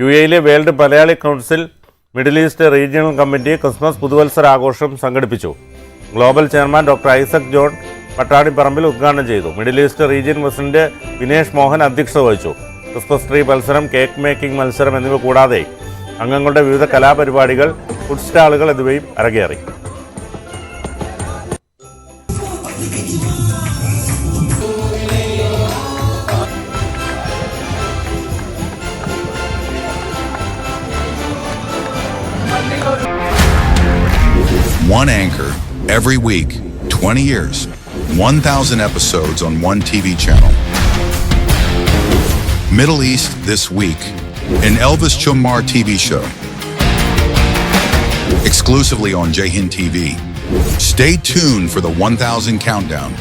UAE world Malayali council middle east regional committee Christmas പുതുവത്സരാഘോഷം സംഘടിപ്പിച്ചു. Global chairman doctor Isaac John Pattanipparambil ഉദ്ഘാടനം ചെയ്തു. Middle east region president Vinesh Mohan അധ്യക്ഷത വഹിച്ചു. ക്രിസ്മസ് ട്രീ മത്സരം, കേക്ക് മേക്കിംഗ് മത്സരം എന്നിവ കൂടാതെ അംഗങ്ങളുടെ വിവിധ കലാപരിപാടികൾ, ഫുഡ് സ്റ്റാളുകൾ എന്നിവയും അരങ്ങേറി. One anchor, every week, 20 years, 1,000 episodes on one TV channel. Middle East This Week, an Elvis Chumar TV show. Exclusively on Jai Hind TV. Stay tuned for the 1,000 countdown.